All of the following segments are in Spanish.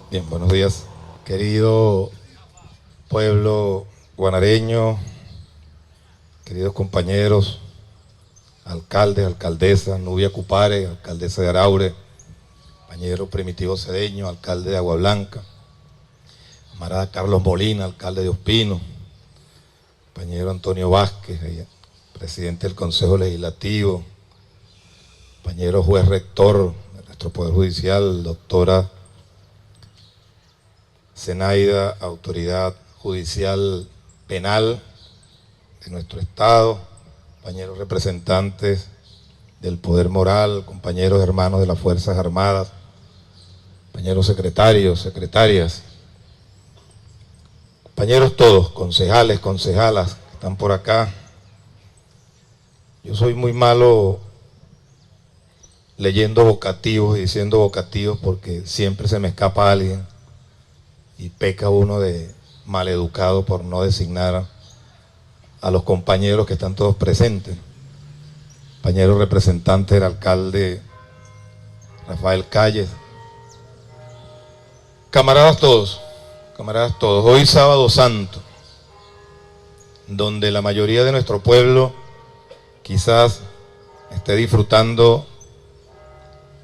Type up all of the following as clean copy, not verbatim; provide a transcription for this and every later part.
Bien, buenos días, querido pueblo guanareño, queridos compañeros, alcaldes, alcaldesas, Nubia Cupare, alcaldesa de Araure, compañero Primitivo Cedeño, alcalde de Agua Blanca, camarada Carlos Molina, alcalde de Ospino, compañero Antonio Vázquez, presidente del Consejo Legislativo, compañero juez rector de nuestro Poder Judicial, doctora Zenaida, autoridad judicial penal de nuestro Estado, compañeros representantes del Poder Moral, compañeros hermanos de las Fuerzas Armadas, compañeros secretarios, secretarias, compañeros todos, concejales, concejalas que están por acá. Yo soy muy malo leyendo vocativos y diciendo vocativos porque siempre se me escapa alguien y peca uno de maleducado por no designar a los compañeros que están todos presentes. Compañeros representantes del alcalde Rafael Calles, camaradas todos, hoy sábado santo, donde la mayoría de nuestro pueblo quizás esté disfrutando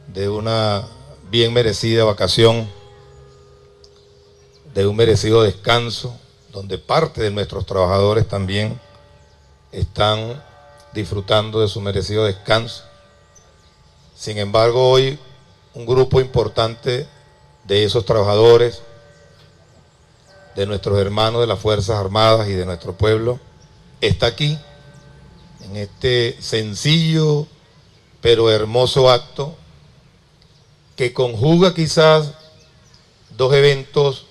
de una bien merecida vacación, de un merecido descanso, donde parte de nuestros trabajadores también están disfrutando de su merecido descanso. Sin embargo, hoy un grupo importante de esos trabajadores, de nuestros hermanos de las Fuerzas Armadas y de nuestro pueblo, está aquí, en este sencillo pero hermoso acto que conjuga quizás dos eventos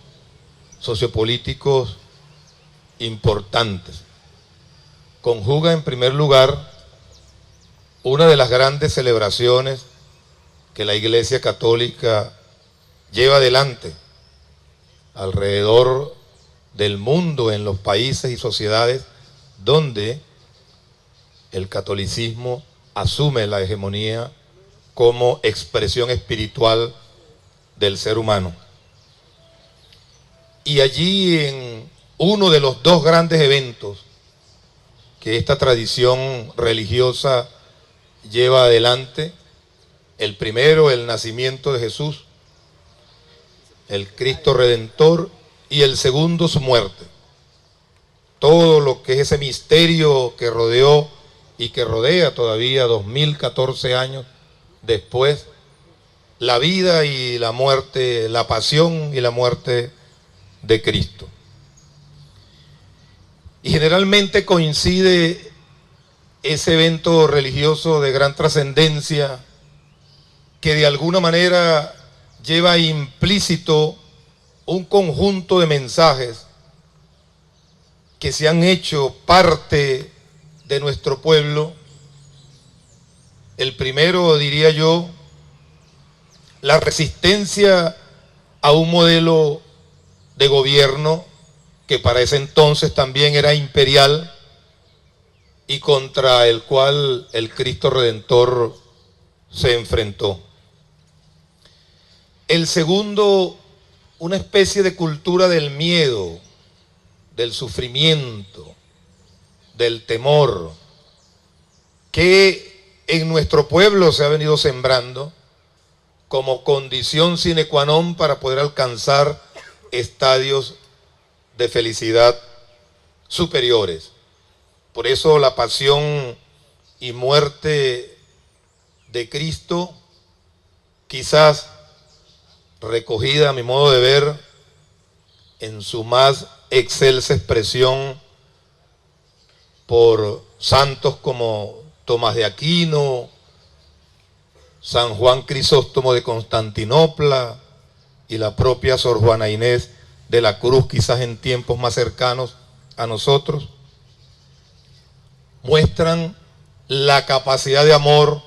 sociopolíticos importantes. Conjuga en primer lugar una de las grandes celebraciones que la Iglesia Católica lleva adelante alrededor del mundo, en los países y sociedades donde el catolicismo asume la hegemonía como expresión espiritual del ser humano. Y allí, en uno de los dos grandes eventos que esta tradición religiosa lleva adelante, el primero, el nacimiento de Jesús, el Cristo Redentor, y el segundo, su muerte. Todo lo que es ese misterio que rodeó y que rodea todavía 2014 años después, la vida y la muerte, la pasión y la muerte de Cristo. Y generalmente coincide ese evento religioso de gran trascendencia que de alguna manera lleva implícito un conjunto de mensajes que se han hecho parte de nuestro pueblo. El primero, diría yo, la resistencia a un modelo de gobierno que para ese entonces también era imperial y contra el cual el Cristo Redentor se enfrentó. El segundo, una especie de cultura del miedo, del sufrimiento, del temor, que en nuestro pueblo se ha venido sembrando como condición sine qua non para poder alcanzar estadios de felicidad superiores. Por eso la pasión y muerte de Cristo, quizás recogida a mi modo de ver en su más excelsa expresión por santos como Tomás de Aquino, San Juan Crisóstomo de Constantinopla y la propia Sor Juana Inés de la Cruz, quizás en tiempos más cercanos a nosotros, muestran la capacidad de amor,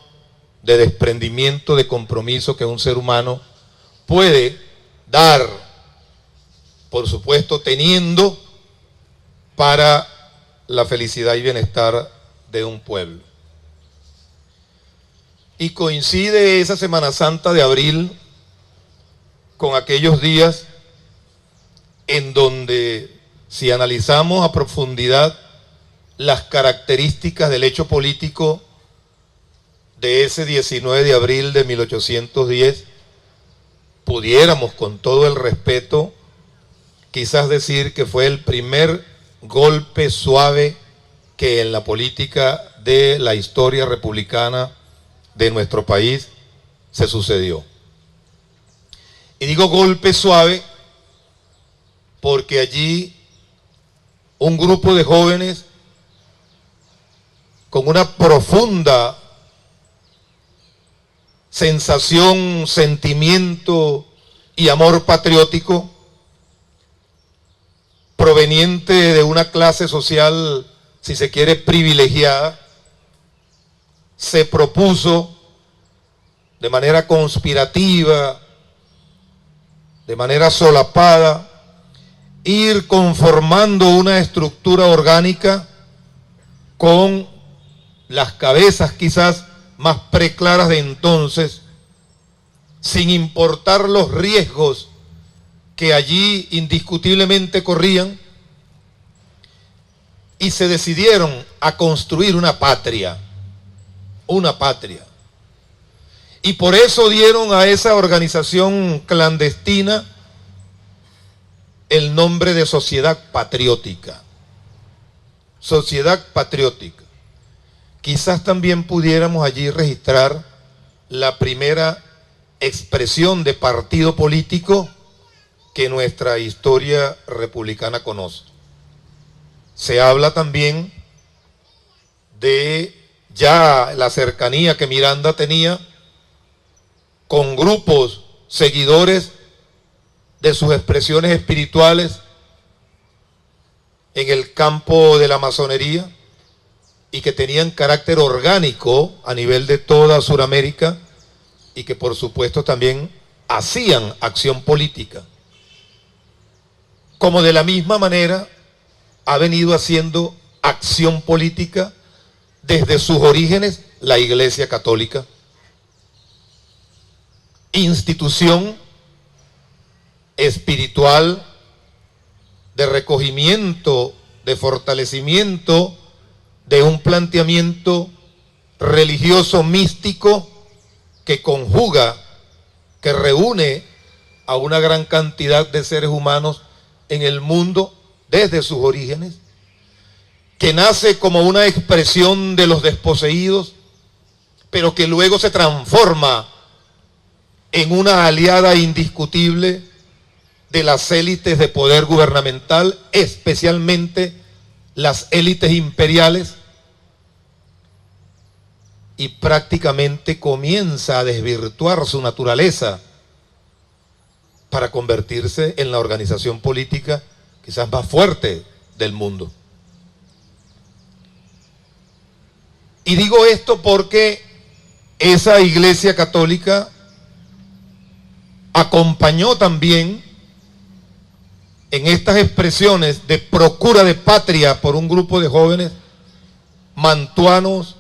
de desprendimiento, de compromiso que un ser humano puede dar, por supuesto teniendo, para la felicidad y bienestar de un pueblo. Y coincide esa Semana Santa de abril con aquellos días en donde, si analizamos a profundidad las características del hecho político de ese 19 de abril de 1810, pudiéramos con todo el respeto quizás decir que fue el primer golpe suave que en la política de la historia republicana de nuestro país se sucedió. Y digo golpe suave porque allí un grupo de jóvenes con una profunda sensación, sentimiento y amor patriótico, proveniente de una clase social, si se quiere, privilegiada, se propuso de manera conspirativa, de manera solapada, ir conformando una estructura orgánica con las cabezas quizás más preclaras de entonces, sin importar los riesgos que allí indiscutiblemente corrían, y se decidieron a construir una patria. Y por eso dieron a esa organización clandestina el nombre de Sociedad Patriótica. Sociedad Patriótica. Quizás también pudiéramos allí registrar la primera expresión de partido político que nuestra historia republicana conoce. Se habla también de ya la cercanía que Miranda tenía con grupos seguidores de sus expresiones espirituales en el campo de la masonería y que tenían carácter orgánico a nivel de toda Sudamérica y que por supuesto también hacían acción política. Como de la misma manera ha venido haciendo acción política desde sus orígenes la Iglesia Católica, institución espiritual de recogimiento, de fortalecimiento de un planteamiento religioso místico que conjuga, que reúne a una gran cantidad de seres humanos en el mundo desde sus orígenes, que nace como una expresión de los desposeídos, pero que luego se transforma en una aliada indiscutible de las élites de poder gubernamental, especialmente las élites imperiales, y prácticamente comienza a desvirtuar su naturaleza para convertirse en la organización política quizás más fuerte del mundo. Y digo esto porque esa Iglesia Católica acompañó también en estas expresiones de procura de patria por un grupo de jóvenes mantuanos,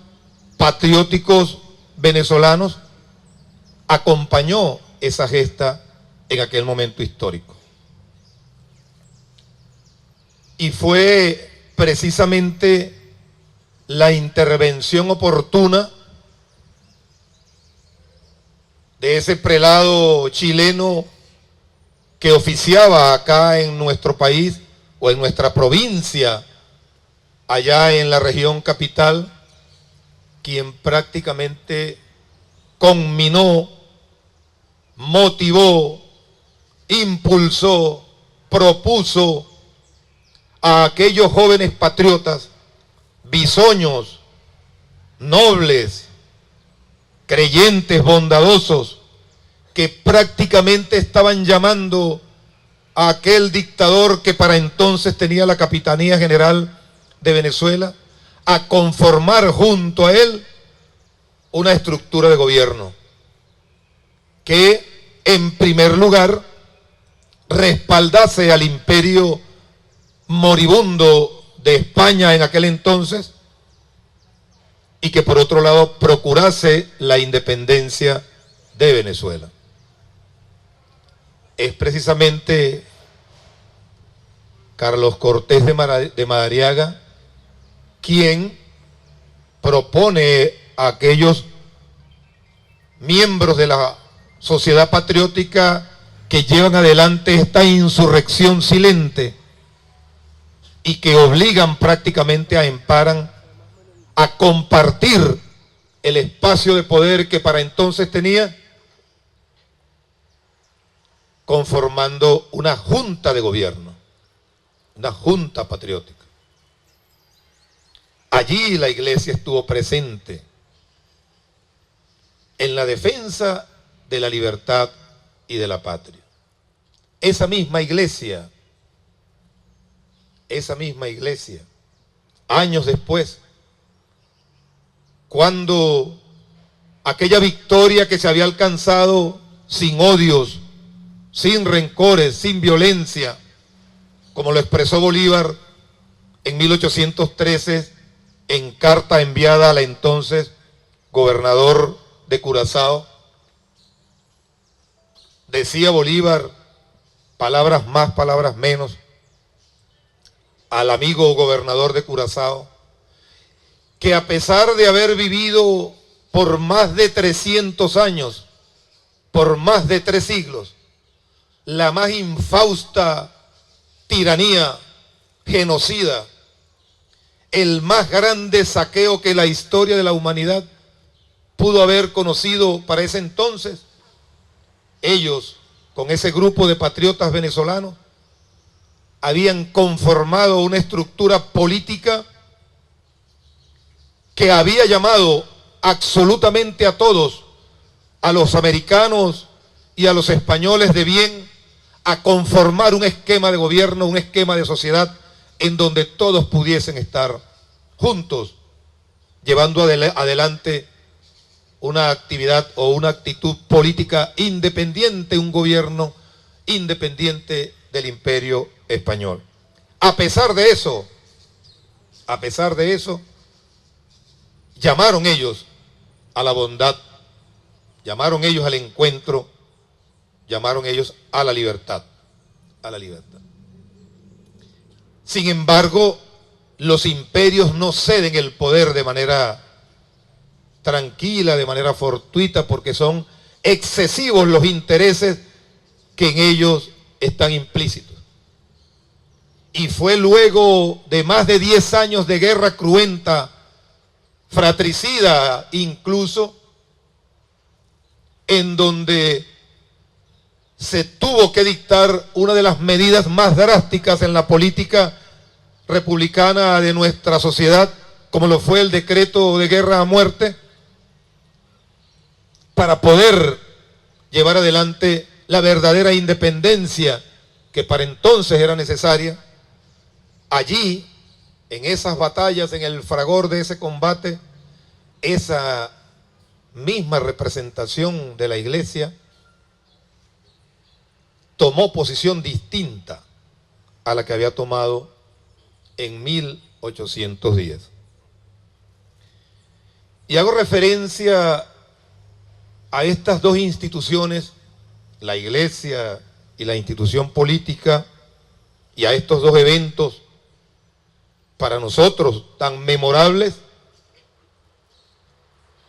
patrióticos venezolanos, acompañó esa gesta en aquel momento histórico. Y fue precisamente la intervención oportuna de ese prelado chileno que oficiaba acá en nuestro país o en nuestra provincia, allá en la región capital, quien prácticamente conminó, motivó, impulsó, propuso a aquellos jóvenes patriotas, bisoños, nobles, creyentes, bondadosos, que prácticamente estaban llamando a aquel dictador que para entonces tenía la Capitanía General de Venezuela, a conformar junto a él una estructura de gobierno que en primer lugar respaldase al imperio moribundo de España en aquel entonces y que por otro lado procurase la independencia de Venezuela. es precisamente Carlos Cortés de Madariaga quien propone a aquellos miembros de la sociedad patriótica que llevan adelante esta insurrección silente y que obligan prácticamente a Emparan a compartir el espacio de poder que para entonces tenía, conformando una junta de gobierno, una junta patriótica. Allí la iglesia estuvo presente en la defensa de la libertad y de la patria. Esa misma iglesia, años después, cuando aquella victoria que se había alcanzado sin odios, sin rencores, sin violencia, como lo expresó Bolívar en 1813 en carta enviada al entonces gobernador de Curazao, decía Bolívar, palabras más, palabras menos, al amigo gobernador de Curazao, que a pesar de haber vivido por más de 300 años, por más de 3 siglos, la más infausta tiranía genocida, el más grande saqueo que la historia de la humanidad pudo haber conocido para ese entonces, ellos, con ese grupo de patriotas venezolanos, habían conformado una estructura política que había llamado absolutamente a todos, a los americanos y a los españoles de bien, a conformar un esquema de gobierno, un esquema de sociedad en donde todos pudiesen estar juntos, llevando adelante una actividad o una actitud política independiente, un gobierno independiente del imperio español. A pesar de eso, llamaron ellos a la bondad, llamaron ellos al encuentro, llamaron ellos a la libertad, Sin embargo, los imperios no ceden el poder de manera tranquila, de manera fortuita, porque son excesivos los intereses que en ellos están implícitos. Y fue luego de más de 10 años de guerra cruenta, fratricida incluso, en donde se tuvo que dictar una de las medidas más drásticas en la política republicana de nuestra sociedad, como lo fue el decreto de guerra a muerte, para poder llevar adelante la verdadera independencia que para entonces era necesaria. Allí, en esas batallas, en el fragor de ese combate, esa misma representación de la iglesia tomó posición distinta a la que había tomado en 1810. Y hago referencia a estas dos instituciones, la iglesia y la institución política, y a estos dos eventos para nosotros tan memorables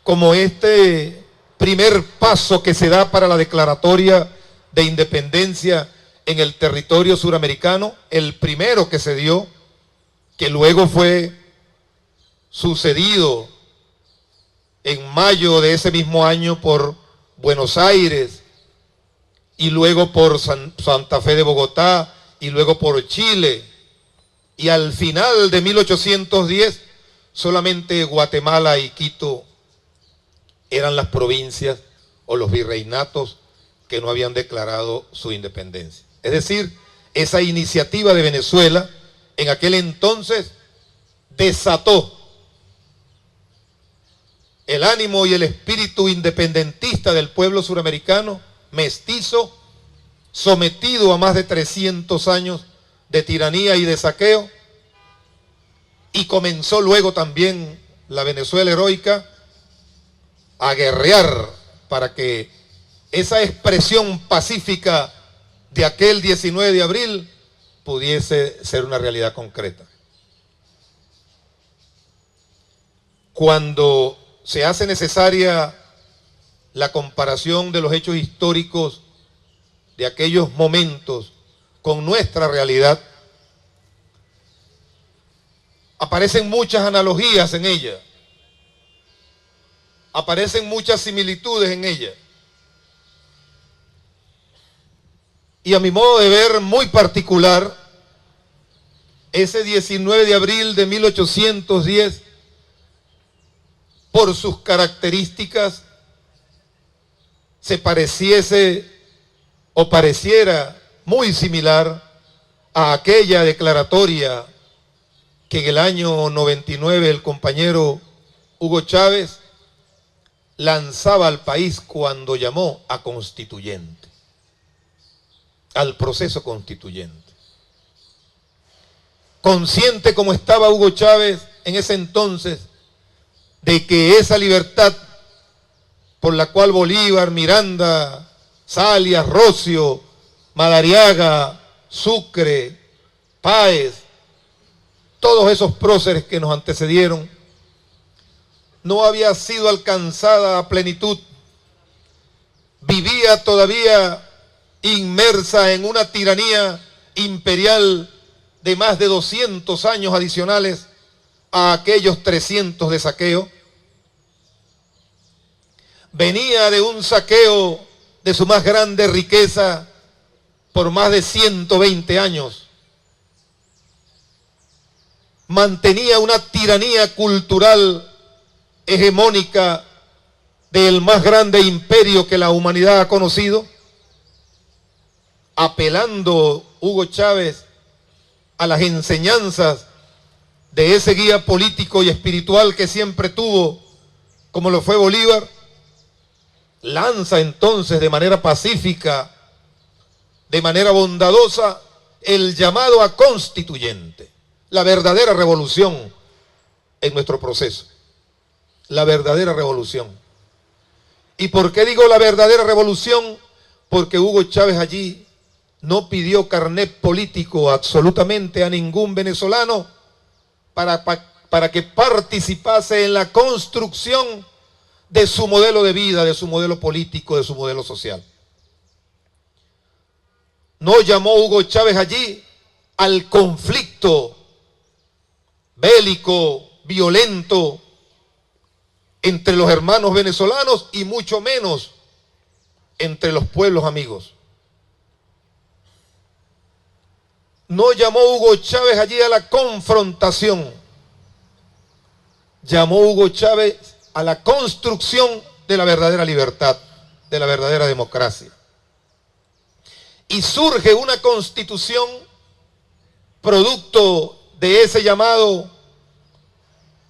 como este primer paso que se da para la declaratoria de independencia en el territorio suramericano, el primero que se dio, que luego fue sucedido en mayo de ese mismo año por Buenos Aires, y luego por Santa Fe de Bogotá, y luego por Chile, y al final de 1810 solamente Guatemala y Quito eran las provincias o los virreinatos que no habían declarado su independencia. Es decir, esa iniciativa de Venezuela en aquel entonces desató el ánimo y el espíritu independentista del pueblo suramericano, mestizo, sometido a más de 300 años de tiranía y de saqueo, y comenzó luego también la Venezuela heroica a guerrear para que esa expresión pacífica de aquel 19 de abril pudiese ser una realidad concreta. Cuando se hace necesaria la comparación de los hechos históricos de aquellos momentos con nuestra realidad, aparecen muchas analogías en ella, aparecen muchas similitudes en ella. Y a mi modo de ver muy particular, ese 19 de abril de 1810, por sus características, se pareciese o pareciera muy similar a aquella declaratoria que en el año 99 el compañero Hugo Chávez lanzaba al país cuando llamó a constituyente, al proceso constituyente. Consciente como estaba Hugo Chávez en ese entonces de que esa libertad por la cual Bolívar, Miranda, Salias, Rocio, Madariaga, Sucre, Páez, todos esos próceres que nos antecedieron, no había sido alcanzada a plenitud, vivía todavía inmersa en una tiranía imperial de más de 200 años adicionales a aquellos 300 de saqueo. Venía de un saqueo de su más grande riqueza por más de 120 años. Mantenía una tiranía cultural hegemónica del más grande imperio que la humanidad ha conocido, apelando Hugo Chávez a las enseñanzas de ese guía político y espiritual que siempre tuvo, como lo fue Bolívar. Lanza entonces de manera pacífica, de manera bondadosa, el llamado a constituyente, la verdadera revolución en nuestro proceso, la verdadera revolución. ¿Y por qué digo la verdadera revolución? Porque Hugo Chávez allí no pidió carnet político absolutamente a ningún venezolano para que participase en la construcción de su modelo de vida, de su modelo político, de su modelo social. No llamó Hugo Chávez allí al conflicto bélico, violento, entre los hermanos venezolanos y mucho menos entre los pueblos amigos. No llamó Hugo Chávez allí a la confrontación. Llamó Hugo Chávez a la construcción de la verdadera libertad, de la verdadera democracia. Y surge una constitución producto de ese llamado,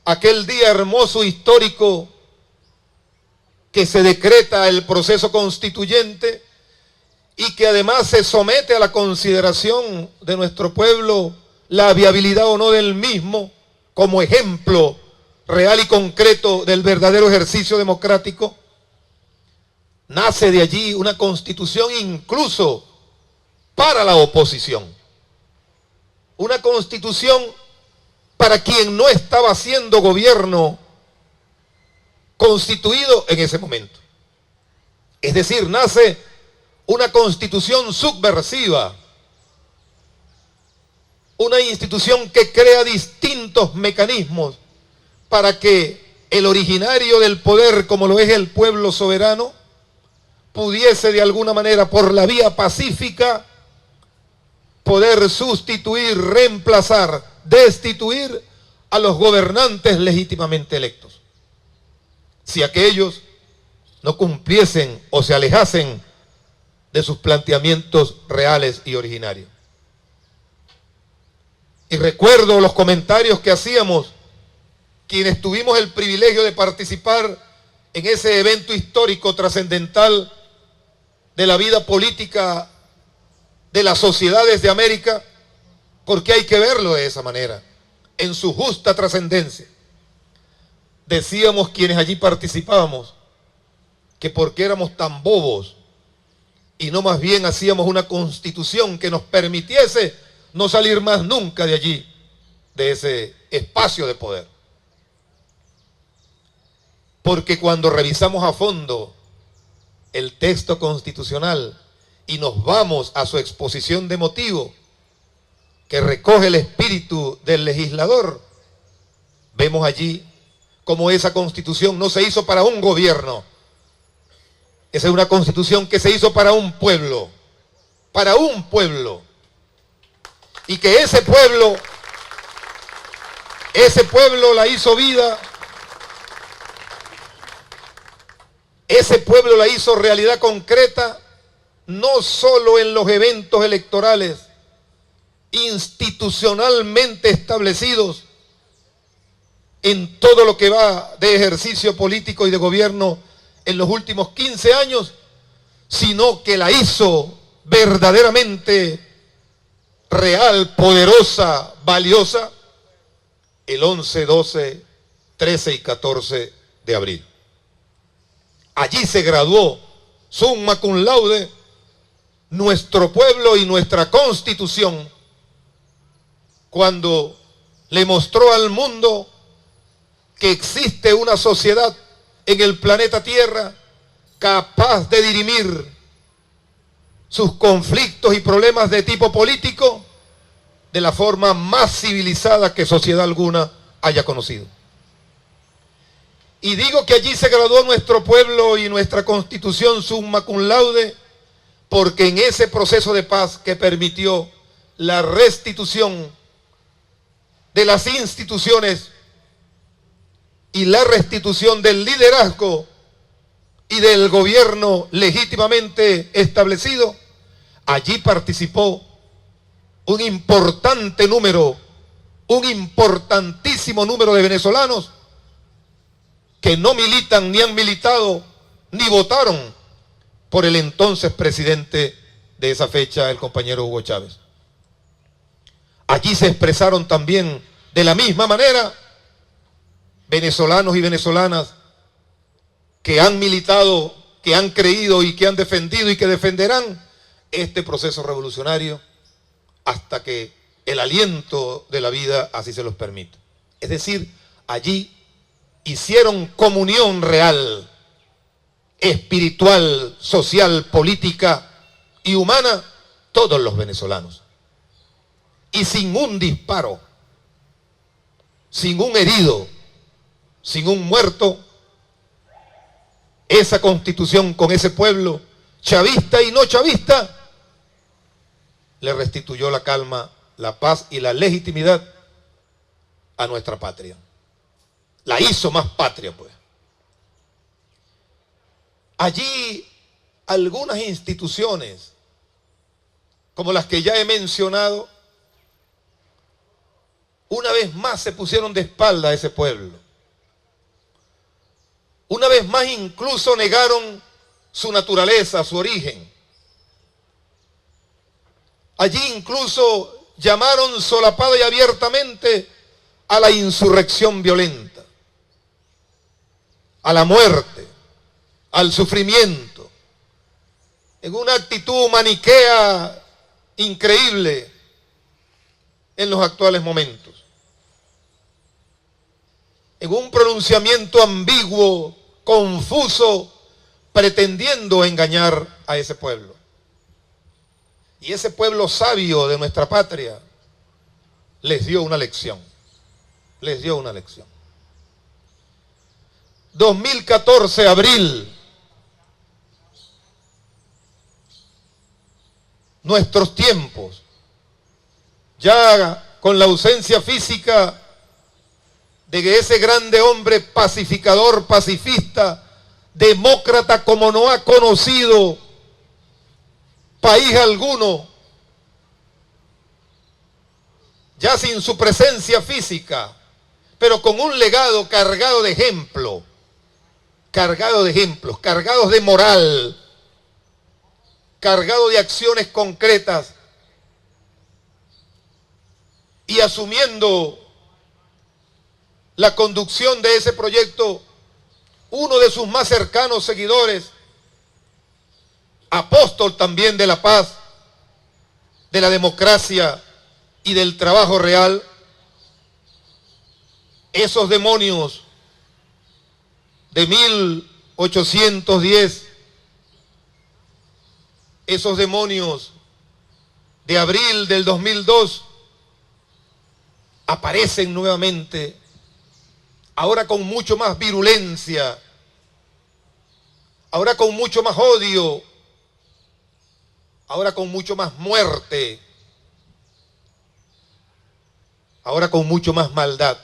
aquel día hermoso histórico que se decreta el proceso constituyente y que además se somete a la consideración de nuestro pueblo la viabilidad o no del mismo como ejemplo real y concreto del verdadero ejercicio democrático. Nace de allí una constitución incluso para la oposición. Una constitución para quien no estaba haciendo gobierno constituido en ese momento. Es decir, nace una constitución subversiva, una institución que crea distintos mecanismos para que el originario del poder, como lo es el pueblo soberano, pudiese de alguna manera por la vía pacífica poder sustituir, reemplazar, destituir a los gobernantes legítimamente electos. Si aquellos no cumpliesen o se alejasen de sus planteamientos reales y originarios. Y recuerdo los comentarios que hacíamos quienes tuvimos el privilegio de participar en ese evento histórico trascendental de la vida política de las sociedades de América, porque hay que verlo de esa manera, en su justa trascendencia. Decíamos quienes allí participábamos que porque éramos tan bobos y no más bien hacíamos una constitución que nos permitiese no salir más nunca de allí, de ese espacio de poder. Porque cuando revisamos a fondo el texto constitucional y nos vamos a su exposición de motivos, que recoge el espíritu del legislador, vemos allí cómo esa constitución no se hizo para un gobierno. Esa es una constitución que se hizo para un pueblo, y que ese pueblo la hizo vida, ese pueblo la hizo realidad concreta, no solo en los eventos electorales institucionalmente establecidos, en todo lo que va de ejercicio político y de gobierno en los últimos 15 años, sino que la hizo verdaderamente real, poderosa, valiosa, el 11, 12, 13 y 14 de abril. Allí se graduó summa cum laude nuestro pueblo y nuestra constitución, cuando le mostró al mundo que existe una sociedad en el planeta Tierra capaz de dirimir sus conflictos y problemas de tipo político de la forma más civilizada que sociedad alguna haya conocido. Y digo que allí se graduó nuestro pueblo y nuestra constitución summa cum laude, porque en ese proceso de paz que permitió la restitución de las instituciones y la restitución del liderazgo y del gobierno legítimamente establecido, allí participó un importantísimo número de venezolanos que no militan, ni han militado, ni votaron por el entonces presidente de esa fecha, el compañero Hugo Chávez. Allí se expresaron también de la misma manera venezolanos y venezolanas que han militado, que han creído y que han defendido y que defenderán este proceso revolucionario hasta que el aliento de la vida así se los permita. Es decir, allí hicieron comunión real, espiritual, social, política y humana todos los venezolanos. Y sin un disparo, sin un herido, sin un muerto, esa constitución con ese pueblo, chavista y no chavista, le restituyó la calma, la paz y la legitimidad a nuestra patria. La hizo más patria, pues. Allí algunas instituciones, como las que ya he mencionado, una vez más se pusieron de espalda a ese pueblo. Una vez más incluso negaron su naturaleza, su origen. Allí incluso llamaron solapada y abiertamente a la insurrección violenta, a la muerte, al sufrimiento, en una actitud maniquea increíble en los actuales momentos, en un pronunciamiento ambiguo, confuso, pretendiendo engañar a ese pueblo. Y ese pueblo sabio de nuestra patria les dio una lección. Les dio una lección. 2014, abril. Nuestros tiempos, ya con la ausencia física de ese grande hombre pacificador, pacifista, demócrata como no ha conocido país alguno, ya sin su presencia física, pero con un legado cargado de ejemplos, cargados de moral, cargado de acciones concretas, y asumiendo la conducción de ese proyecto, uno de sus más cercanos seguidores, apóstol también de la paz, de la democracia y del trabajo real, esos demonios de 1810, esos demonios de abril del 2002, aparecen nuevamente, ahora con mucho más virulencia, ahora con mucho más odio, ahora con mucho más muerte, ahora con mucho más maldad.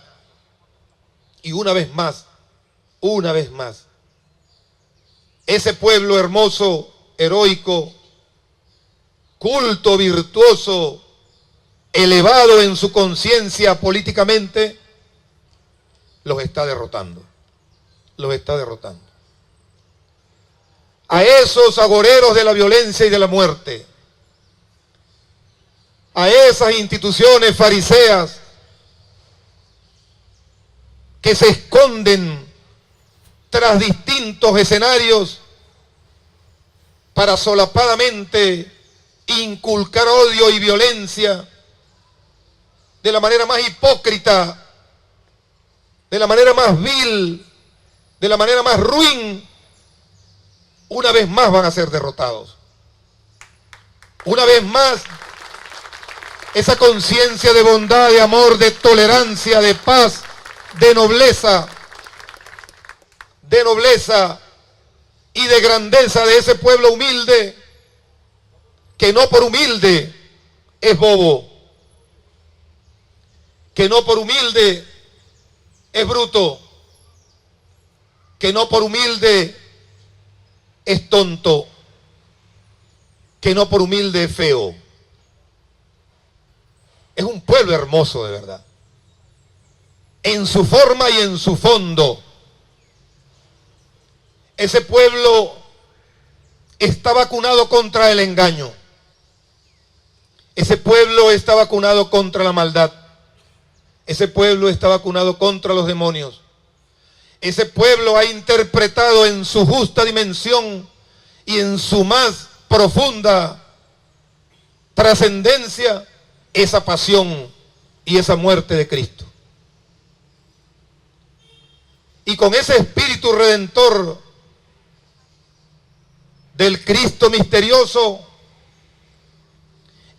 Y una vez más, ese pueblo hermoso, heroico, culto, virtuoso, elevado en su conciencia políticamente, los está derrotando. Los está derrotando. A esos agoreros de la violencia y de la muerte, a esas instituciones fariseas que se esconden tras distintos escenarios para solapadamente inculcar odio y violencia de la manera más hipócrita, de la manera más vil, de la manera más ruin, una vez más van a ser derrotados. Una vez más, esa conciencia de bondad, de amor, de tolerancia, de paz, de nobleza y de grandeza de ese pueblo humilde, que no por humilde es bobo, que no por humilde es bruto, que no por humilde es tonto, que no por humilde es feo. Es un pueblo hermoso de verdad, en su forma y en su fondo. Ese pueblo está vacunado contra el engaño. Ese pueblo está vacunado contra la maldad. Ese pueblo está vacunado contra los demonios. Ese pueblo ha interpretado en su justa dimensión y en su más profunda trascendencia esa pasión y esa muerte de Cristo. Y con ese espíritu redentor del Cristo misterioso,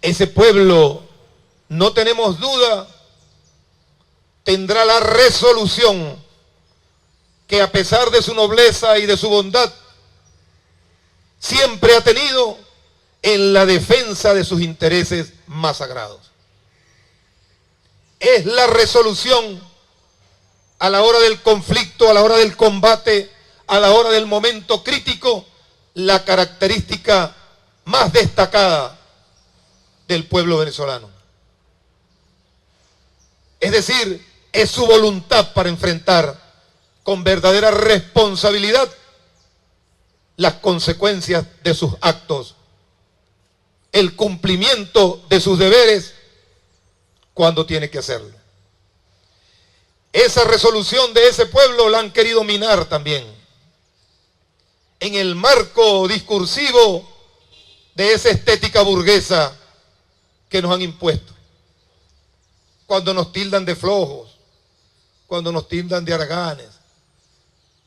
ese pueblo, no tenemos duda, tendrá la resolución que a pesar de su nobleza y de su bondad, siempre ha tenido en la defensa de sus intereses más sagrados. Es la resolución a la hora del conflicto, a la hora del combate, a la hora del momento crítico, la característica más destacada del pueblo venezolano. Es decir, es su voluntad para enfrentar con verdadera responsabilidad las consecuencias de sus actos, el cumplimiento de sus deberes cuando tiene que hacerlo. Esa resolución de ese pueblo la han querido minar también en el marco discursivo de esa estética burguesa que nos han impuesto. Cuando nos tildan de flojos, cuando nos tildan de haraganes,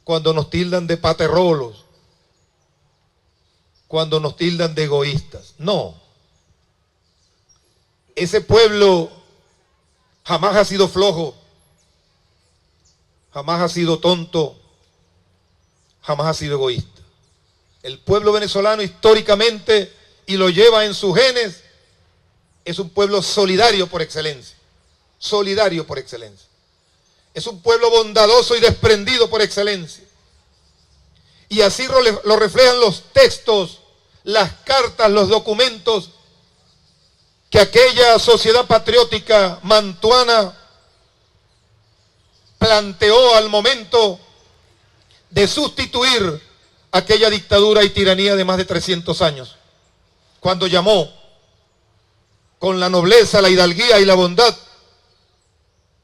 cuando nos tildan de paterrolos, cuando nos tildan de egoístas. No. Ese pueblo jamás ha sido flojo, jamás ha sido tonto, jamás ha sido egoísta. El pueblo venezolano históricamente, y lo lleva en sus genes, es un pueblo solidario por excelencia. Solidario por excelencia. Es un pueblo bondadoso y desprendido por excelencia. Y así lo reflejan los textos, las cartas, los documentos que aquella sociedad patriótica mantuana planteó al momento de sustituir aquella dictadura y tiranía de más de 300 años, cuando llamó con la nobleza, la hidalguía y la bondad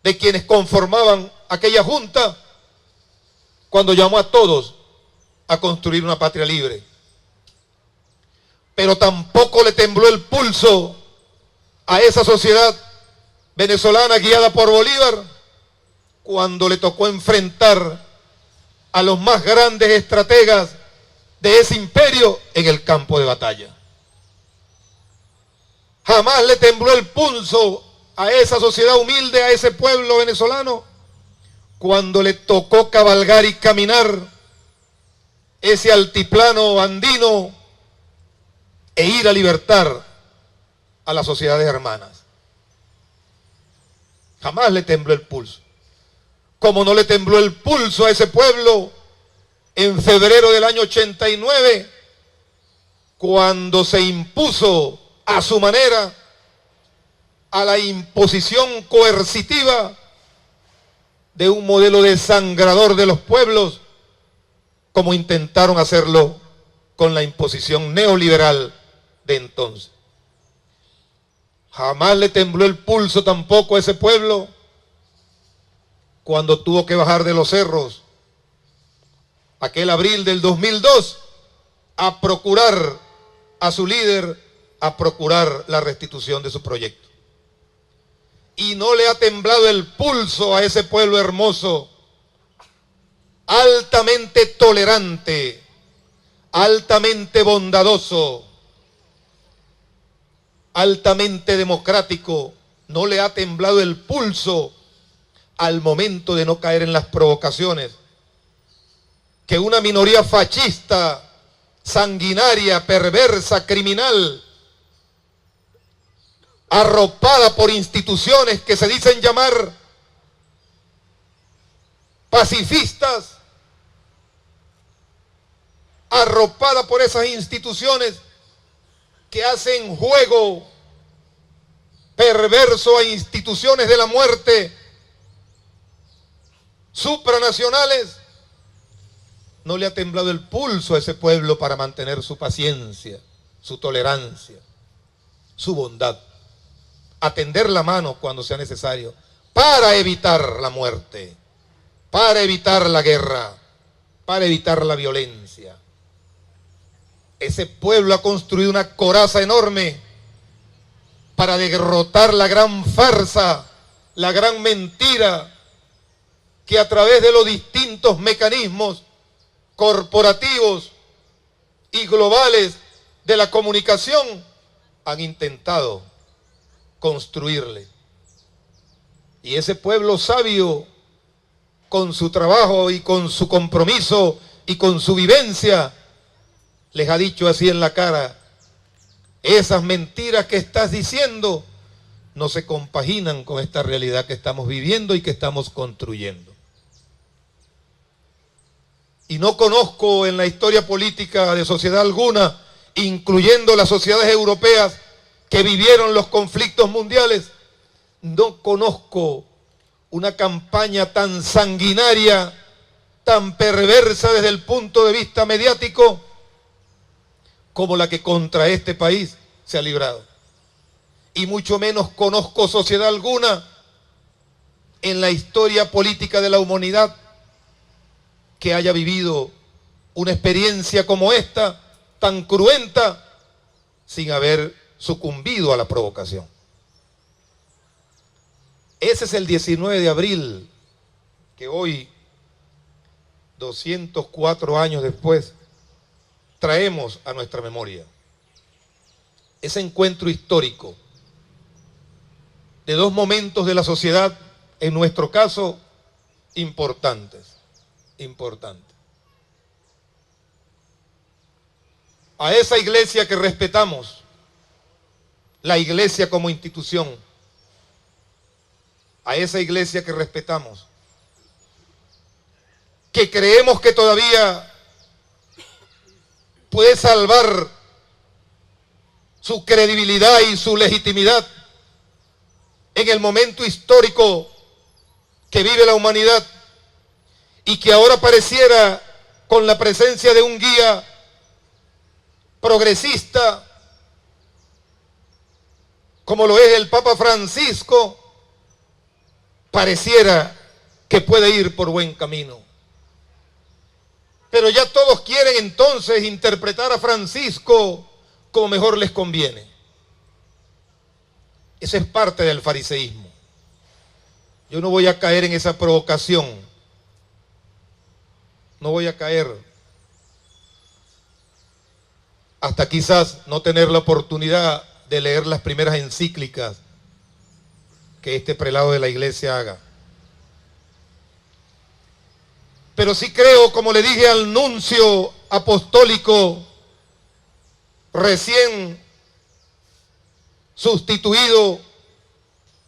de quienes conformaban aquella junta, cuando llamó a todos a construir una patria libre. pero tampoco le tembló el pulso a esa sociedad venezolana guiada por Bolívar cuando le tocó enfrentar a los más grandes estrategas de ese imperio en el campo de batalla. Jamás le tembló el pulso a esa sociedad humilde, a ese pueblo venezolano, cuando le tocó cabalgar y caminar ese altiplano andino e ir a libertar a las sociedades hermanas. Jamás le tembló el pulso. Como no le tembló el pulso a ese pueblo en febrero del año 89, cuando se impuso a su manera a la imposición coercitiva de un modelo desangrador de los pueblos, como intentaron hacerlo con la imposición neoliberal de entonces. Jamás le tembló el pulso tampoco a ese pueblo cuando tuvo que bajar de los cerros aquel abril del 2002 a procurar a su líder, a procurar la restitución de su proyecto. Y no le ha temblado el pulso a ese pueblo hermoso, altamente tolerante, altamente bondadoso, altamente democrático. No le ha temblado el pulso al momento de no caer en las provocaciones que una minoría fascista, sanguinaria, perversa, criminal, arropada por instituciones que se dicen llamar pacifistas, arropada por esas instituciones que hacen juego perverso a instituciones de la muerte supranacionales, no le ha temblado el pulso a ese pueblo para mantener su paciencia, su tolerancia, su bondad, atender la mano cuando sea necesario, para evitar la muerte, para evitar la guerra, para evitar la violencia. Ese pueblo ha construido una coraza enorme para derrotar la gran farsa, la gran mentira que a través de los distintos mecanismos corporativos y globales de la comunicación han intentado construirle. Y ese pueblo sabio, con su trabajo y con su compromiso y con su vivencia, les ha dicho así en la cara: esas mentiras que estás diciendo no se compaginan con esta realidad que estamos viviendo y que estamos construyendo. Y no conozco en la historia política de sociedad alguna, incluyendo las sociedades europeas que vivieron los conflictos mundiales, no conozco una campaña tan sanguinaria, tan perversa desde el punto de vista mediático, como la que contra este país se ha librado. Y mucho menos conozco sociedad alguna en la historia política de la humanidad que haya vivido una experiencia como esta, tan cruenta, sin haber sucumbido a la provocación. Ese es el 19 de abril, que hoy, 204 años después, traemos a nuestra memoria. Ese encuentro histórico de dos momentos de la sociedad, en nuestro caso, importantes. A esa iglesia que respetamos, la iglesia como institución, a esa iglesia que respetamos, que creemos que todavía puede salvar su credibilidad y su legitimidad en el momento histórico que vive la humanidad, y que ahora pareciera, con la presencia de un guía progresista, como lo es el Papa Francisco, pareciera que puede ir por buen camino. Pero ya todos quieren entonces interpretar a Francisco como mejor les conviene. Eso es parte del fariseísmo. Yo no voy a caer en esa provocación. No voy a caer hasta quizás no tener la oportunidad de leer las primeras encíclicas que este prelado de la iglesia haga. Pero sí creo, como le dije al nuncio apostólico recién sustituido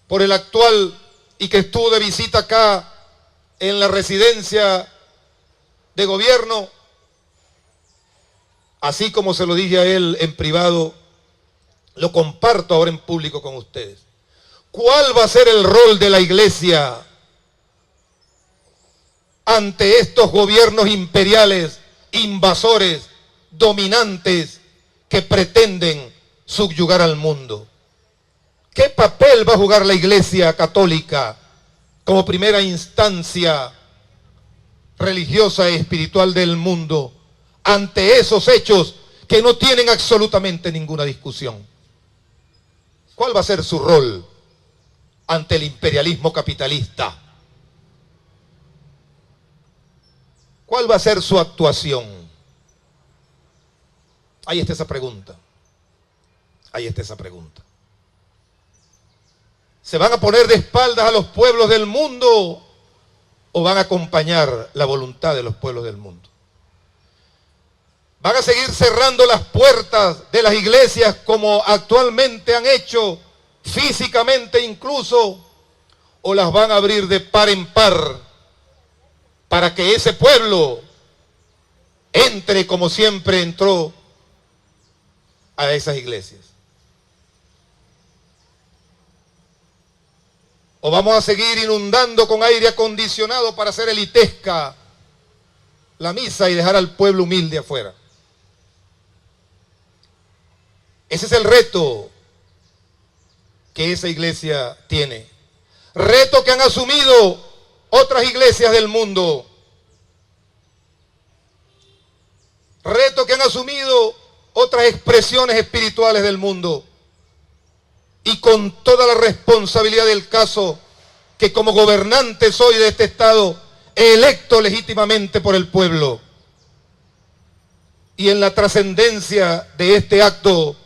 por el actual y que estuvo de visita acá en la residencia de gobierno, así como se lo dije a él en privado, lo comparto ahora en público con ustedes. ¿Cuál va a ser el rol de la iglesia ante estos gobiernos imperiales, invasores, dominantes que pretenden subyugar al mundo? ¿Qué papel va a jugar la Iglesia Católica como primera instancia religiosa y espiritual del mundo ante esos hechos que no tienen absolutamente ninguna discusión? ¿Cuál va a ser su rol ante el imperialismo capitalista? ¿Cuál va a ser su actuación? Ahí está esa pregunta. Ahí está esa pregunta. ¿Se van a poner de espaldas a los pueblos del mundo o van a acompañar la voluntad de los pueblos del mundo? ¿Van a seguir cerrando las puertas de las iglesias como actualmente han hecho, físicamente incluso, o las van a abrir de par en par para que ese pueblo entre como siempre entró a esas iglesias? ¿O vamos a seguir inundando con aire acondicionado para hacer elitesca la misa y dejar al pueblo humilde afuera? Ese es el reto que esa iglesia tiene. Reto que han asumido otras iglesias del mundo. Reto que han asumido otras expresiones espirituales del mundo. Y con toda la responsabilidad del caso, que como gobernante soy de este Estado, electo legítimamente por el pueblo. Y en la trascendencia de este acto,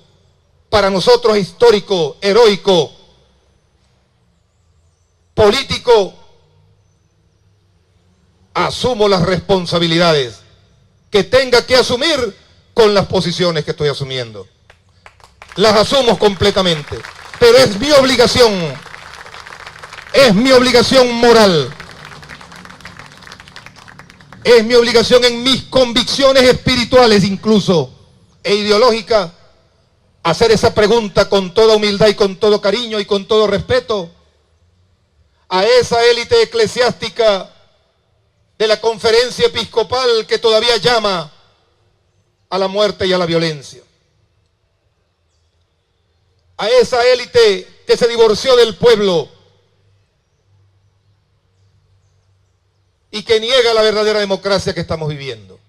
para nosotros histórico, heroico, político, asumo las responsabilidades que tenga que asumir con las posiciones que estoy asumiendo. Las asumo completamente. Pero es mi obligación moral, es mi obligación en mis convicciones espirituales incluso, e ideológicas, hacer esa pregunta con toda humildad y con todo cariño y con todo respeto a esa élite eclesiástica de la conferencia episcopal que todavía llama a la muerte y a la violencia. A esa élite que se divorció del pueblo y que niega la verdadera democracia que estamos viviendo.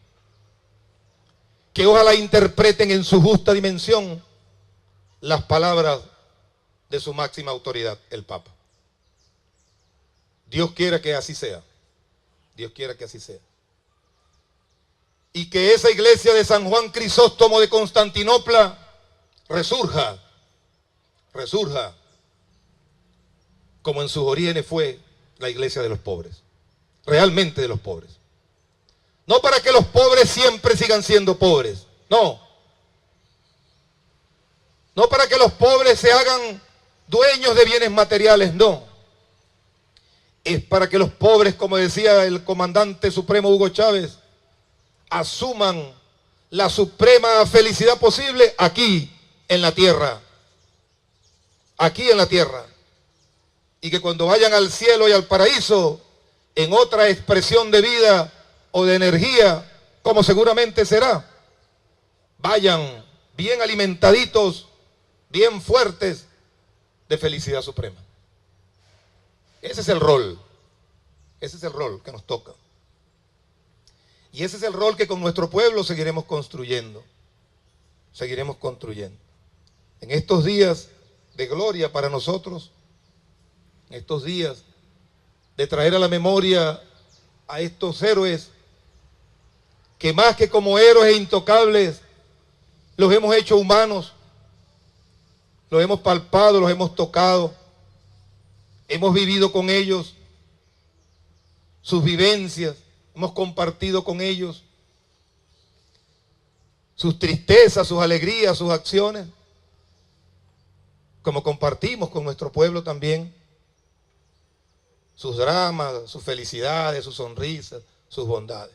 Que ojalá interpreten en su justa dimensión las palabras de su máxima autoridad, el Papa. Dios quiera que así sea. Dios quiera que así sea. Y que esa iglesia de San Juan Crisóstomo de Constantinopla resurja como en sus orígenes fue la iglesia de los pobres, realmente de los pobres. No para que los pobres siempre sigan siendo pobres, no para que los pobres se hagan dueños de bienes materiales, no. Es para que los pobres, como decía el comandante supremo Hugo Chávez, asuman la suprema felicidad posible aquí en la tierra. Aquí en la tierra, y que cuando vayan al cielo y al paraíso, en otra expresión de vida o de energía, como seguramente será, vayan bien alimentaditos, bien fuertes, de felicidad suprema. Ese es el rol que nos toca. Y ese es el rol que con nuestro pueblo seguiremos construyendo. seguiremos construyendo. En estos días de gloria para nosotros, en estos días de traer a la memoria a estos héroes que más que como héroes e intocables, los hemos hecho humanos, los hemos palpado, los hemos tocado, hemos vivido con ellos sus vivencias, hemos compartido con ellos sus tristezas, sus alegrías, sus acciones, como compartimos con nuestro pueblo también sus dramas, sus felicidades, sus sonrisas, sus bondades.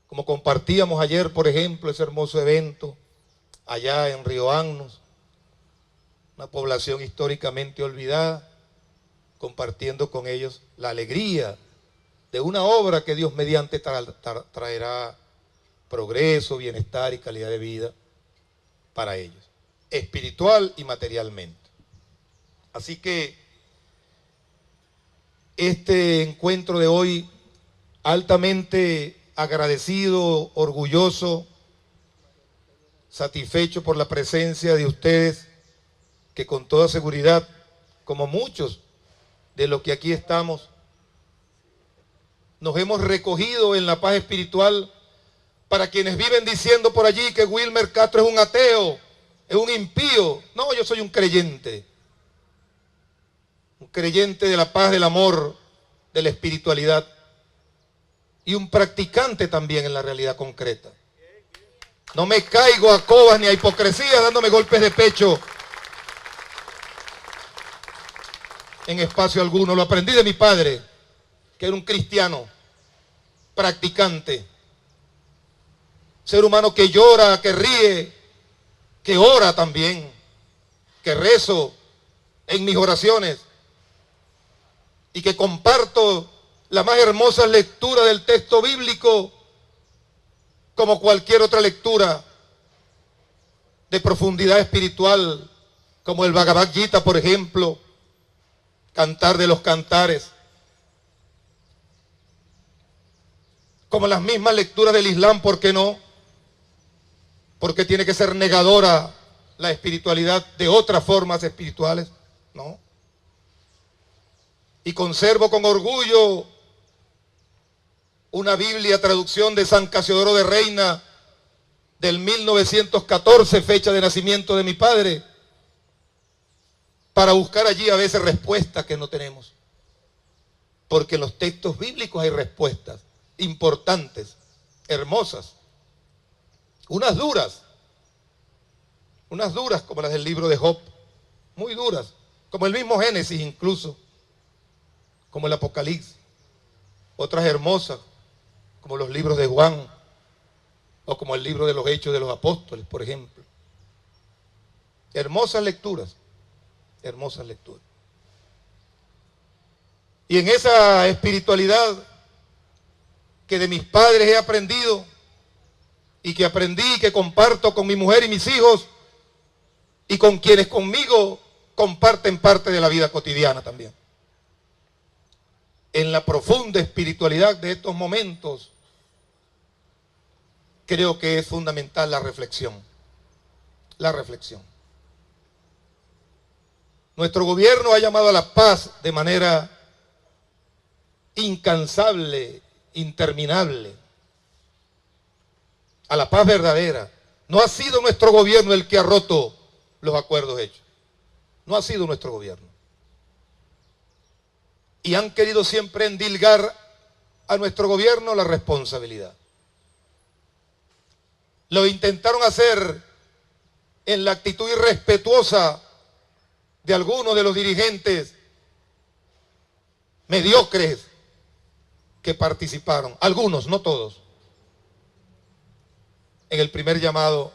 Como compartíamos ayer, por ejemplo, ese hermoso evento allá en Río Agnos, una población históricamente olvidada, compartiendo con ellos la alegría de una obra que Dios mediante traerá progreso, bienestar y calidad de vida para ellos, espiritual y materialmente. Así que este encuentro de hoy, altamente agradecido, orgulloso, satisfecho por la presencia de ustedes, que con toda seguridad, como muchos de los que aquí estamos, nos hemos recogido en la paz espiritual. Para quienes viven diciendo por allí que Wilmer Castro es un ateo, es un impío. No, yo soy un creyente de la paz, del amor, de la espiritualidad y un practicante también en la realidad concreta. No me caigo a cobas ni a hipocresías dándome golpes de pecho en espacio alguno. Lo aprendí de mi padre, que era un cristiano practicante, ser humano que llora, que ríe, que ora también, que rezo en mis oraciones y que comparto la más hermosa lectura del texto bíblico como cualquier otra lectura de profundidad espiritual, como el Bhagavad Gita, por ejemplo, Cantar de los Cantares, como las mismas lecturas del Islam, ¿por qué no? Porque tiene que ser negadora la espiritualidad de otras formas espirituales, ¿no? Y conservo con orgullo una Biblia, traducción de San Casiodoro de Reina, del 1914, fecha de nacimiento de mi padre, para buscar allí a veces respuestas que no tenemos. Porque en los textos bíblicos hay respuestas importantes, hermosas, unas duras como las del libro de Job, muy duras, como el mismo Génesis incluso, como el Apocalipsis, otras hermosas, como los libros de Juan, o como el libro de los Hechos de los Apóstoles, por ejemplo. Hermosas lecturas, hermosas lecturas. Y en esa espiritualidad que de mis padres he aprendido, y que aprendí y que comparto con mi mujer y mis hijos, y con quienes conmigo comparten parte de la vida cotidiana también. En la profunda espiritualidad de estos momentos, creo que es fundamental la reflexión. La reflexión. Nuestro gobierno ha llamado a la paz de manera incansable, interminable, a la paz verdadera. No ha sido nuestro gobierno el que ha roto los acuerdos hechos. No ha sido nuestro gobierno. Y han querido siempre endilgar a nuestro gobierno la responsabilidad. Lo intentaron hacer en la actitud irrespetuosa de algunos de los dirigentes mediocres que participaron, algunos, no todos, en el primer llamado,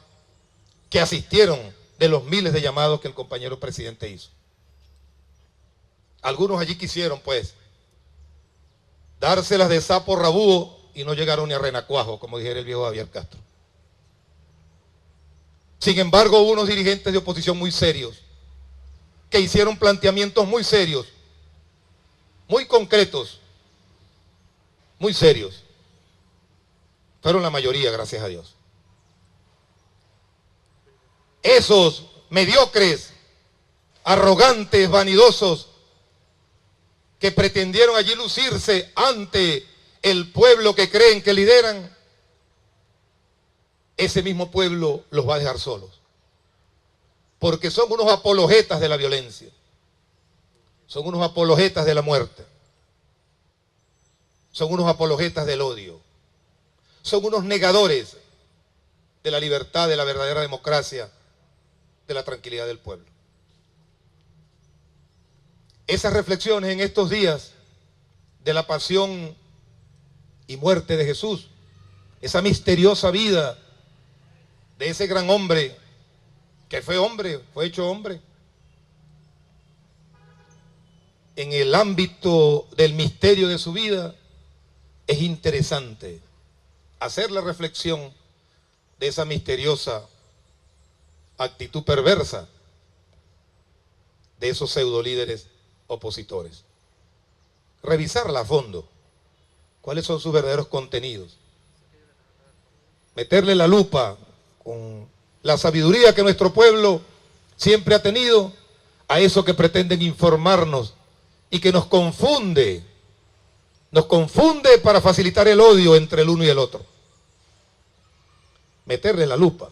que asistieron de los miles de llamados que el compañero presidente hizo. Algunos allí quisieron, pues, dárselas de sapo rabúo y no llegaron ni a renacuajo, como dijera el viejo Javier Castro. Sin embargo, hubo unos dirigentes de oposición muy serios, que hicieron planteamientos muy serios, muy concretos, muy serios. Fueron la mayoría, gracias a Dios. Esos mediocres, arrogantes, vanidosos, que pretendieron allí lucirse ante el pueblo que creen que lideran, ese mismo pueblo los va a dejar solos. Porque son unos apologetas de la violencia. Son unos apologetas de la muerte. Son unos apologetas del odio. Son unos negadores de la libertad, de la verdadera democracia, de la tranquilidad del pueblo. Esas reflexiones en estos días de la pasión y muerte de Jesús, esa misteriosa vida de ese gran hombre que fue hombre, fue hecho hombre, en el ámbito del misterio de su vida, es interesante hacer la reflexión de esa misteriosa actitud perversa de esos pseudolíderes opositores. Revisarla a fondo. ¿Cuáles son sus verdaderos contenidos? Meterle la lupa con la sabiduría que nuestro pueblo siempre ha tenido a eso que pretenden informarnos y que nos confunde para facilitar el odio entre el uno y el otro. Meterle la lupa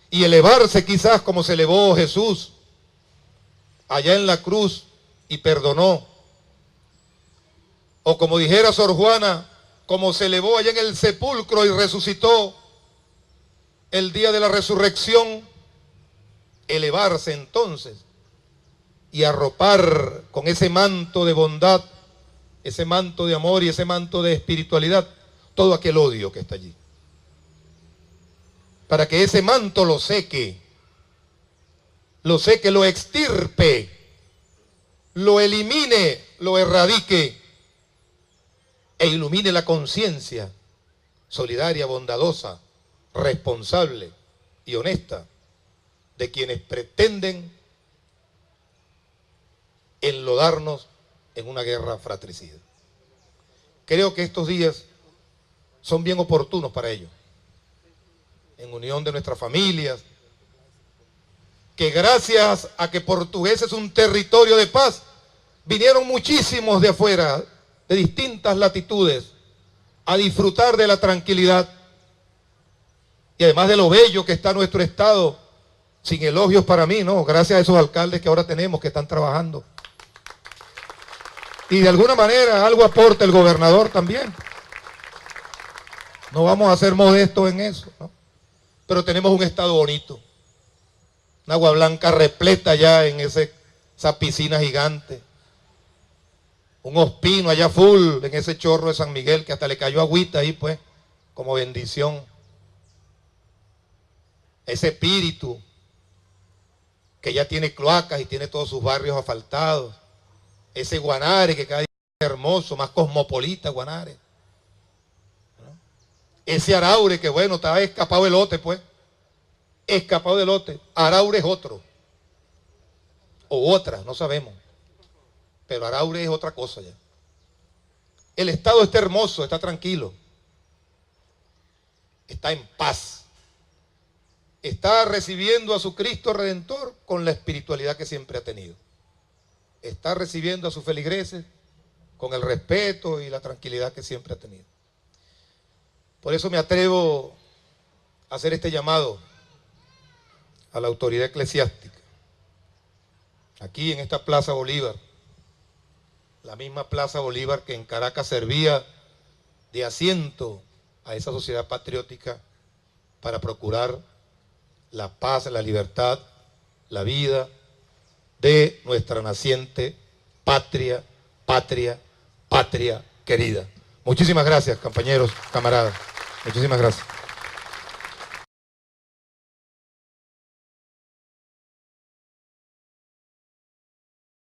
y elevarse quizás como se elevó Jesús allá en la cruz y perdonó, o como dijera Sor Juana, como se elevó allá en el sepulcro y resucitó el día de la resurrección, elevarse entonces y arropar con ese manto de bondad, ese manto de amor y ese manto de espiritualidad todo aquel odio que está allí, para que ese manto lo seque, lo extirpe, lo elimine, lo erradique e ilumine la conciencia solidaria, bondadosa, responsable y honesta de quienes pretenden enlodarnos en una guerra fratricida. Creo que estos días son bien oportunos para ello, en unión de nuestras familias, que gracias a que Portugués es un territorio de paz, vinieron muchísimos de afuera, de distintas latitudes, a disfrutar de la tranquilidad y además de lo bello que está nuestro estado, sin elogios para mí, no, gracias a esos alcaldes que ahora tenemos que están trabajando. Y de alguna manera algo aporta el gobernador también. No vamos a ser modestos en eso, ¿no? Pero tenemos un estado bonito. Un agua blanca repleta allá en esa piscina gigante. Un ospino allá full en ese chorro de San Miguel que hasta le cayó agüita ahí pues, como bendición. Ese espíritu que ya tiene cloacas y tiene todos sus barrios asfaltados. Ese Guanare que cada día es hermoso, más cosmopolita Guanare. ¿No? Ese Araure que bueno, está escapado del lote pues. Escapado del lote. Araure es otro. O otra, no sabemos. Pero Araure es otra cosa ya. El estado está hermoso, está tranquilo. Está en paz. Está recibiendo a su Cristo Redentor con la espiritualidad que siempre ha tenido. Está recibiendo a sus feligreses con el respeto y la tranquilidad que siempre ha tenido. Por eso me atrevo a hacer este llamado a la autoridad eclesiástica. Aquí en esta Plaza Bolívar, la misma Plaza Bolívar que en Caracas servía de asiento a esa sociedad patriótica para procurar la paz, la libertad, la vida de nuestra naciente patria querida. Muchísimas gracias, compañeros, camaradas. Muchísimas gracias.